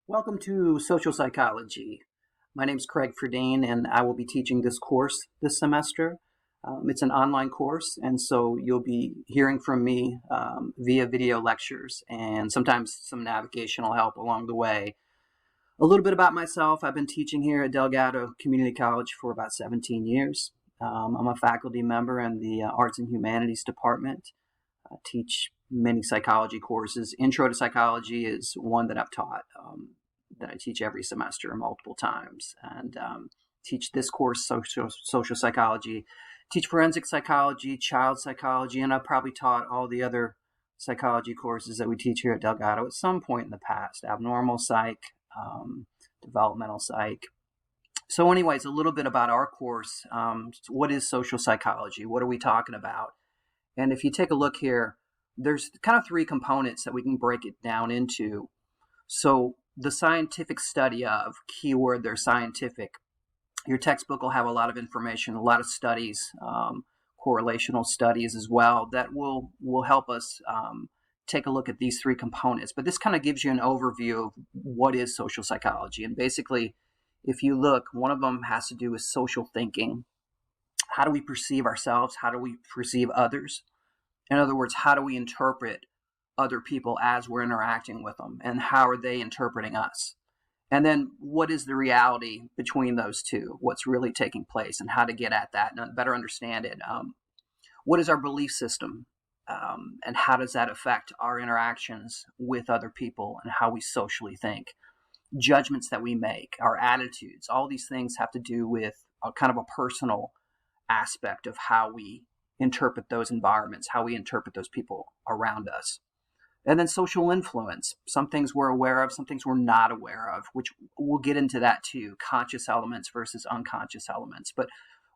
Welcome to Social Psychology. My name is Craig Ferdine, and I will be teaching this course this semester. It's an online course, and so you'll be hearing from me via video lectures and sometimes some navigational help along the way. A little bit about myself. I've been teaching here at Delgado Community College for about 17 years. I'm a faculty member in the Arts and Humanities Department. I teach many psychology courses. Intro to Psychology is one that I've taught that I teach every semester multiple times, and teach this course, social psychology, teach forensic psychology, child psychology, and I've probably taught all the other psychology courses that we teach here at Delgado at some point in the past: abnormal psych, developmental psych. So anyways, a little bit about our course. What is social psychology? What are we talking about? And if you take a look here, there's kind of three components that we can break it down into. So the scientific study of, keyword there, scientific. Your textbook will have a lot of information, a lot of studies, correlational studies as well, that will help us take a look at these three components. But this kind of gives you an overview of what is social psychology. And basically, if you look, one of them has to do with social thinking. How do we perceive ourselves? How do we perceive others? In other words, how do we interpret other people as we're interacting with them, and how are they interpreting us? And then what is the reality between those two? What's really taking place, and how to get at that and better understand it? What is our belief system, and how does that affect our interactions with other people and how we socially think? Judgments that we make, our attitudes, all these things have to do with a kind of a personal aspect of how we interpret those environments, how we interpret those people around us. And then social influence, some things we're aware of, some things we're not aware of, which we'll get into that too, conscious elements versus unconscious elements. But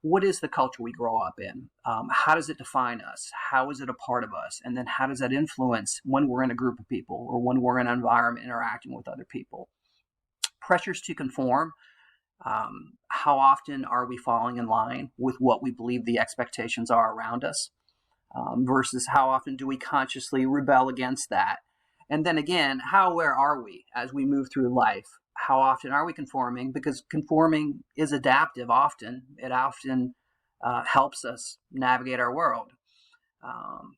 what is the culture we grow up in? How does it define us? How is it a part of us? And then how does that influence when we're in a group of people or when we're in an environment interacting with other people? Pressures to conform. How often are we falling in line with what we believe the expectations are around us? Versus how often do we consciously rebel against that? And then again, how aware are we as we move through life? How often are we conforming? Because conforming is adaptive often. It often helps us navigate our world.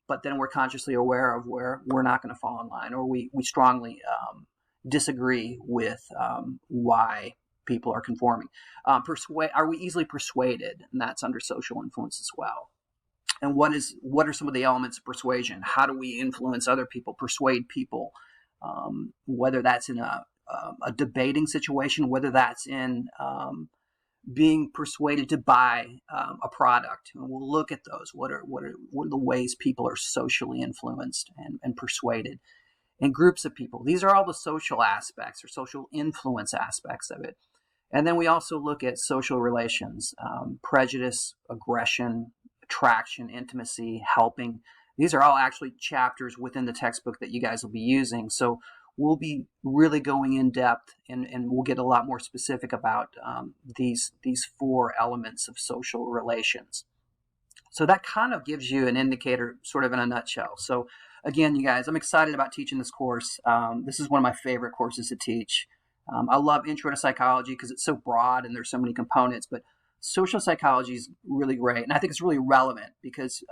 But then we're consciously aware of where we're not going to fall in line, or we strongly disagree with why people are conforming. Are we easily persuaded? And that's under social influence as well. And what are some of the elements of persuasion? How do we influence other people, persuade people, whether that's in a debating situation, whether that's in being persuaded to buy a product? And we'll look at those. What are the ways people are socially influenced and persuaded? And groups of people. These are all the social aspects or social influence aspects of it. And then we also look at social relations, prejudice, aggression, attraction, intimacy, helping. These are all actually chapters within the textbook that you guys will be using. So we'll be really going in depth, and we'll get a lot more specific about these four elements of social relations. So that kind of gives you an indicator, sort of in a nutshell. So again, you guys, I'm excited about teaching this course. This is one of my favorite courses to teach. I love Intro to Psychology because it's so broad and there's so many components, but social psychology is really great. And I think it's really relevant because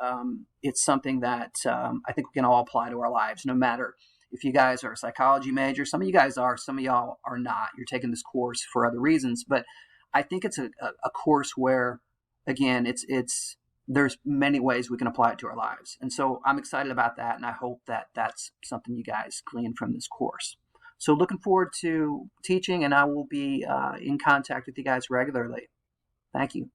it's something that I think we can all apply to our lives, no matter if you guys are a psychology major. Some of you guys are, some of y'all are not. You're taking this course for other reasons, but I think it's a course where, again, there's many ways we can apply it to our lives. And so I'm excited about that, and I hope that that's something you guys glean from this course. So looking forward to teaching, and I will be in contact with you guys regularly. Thank you.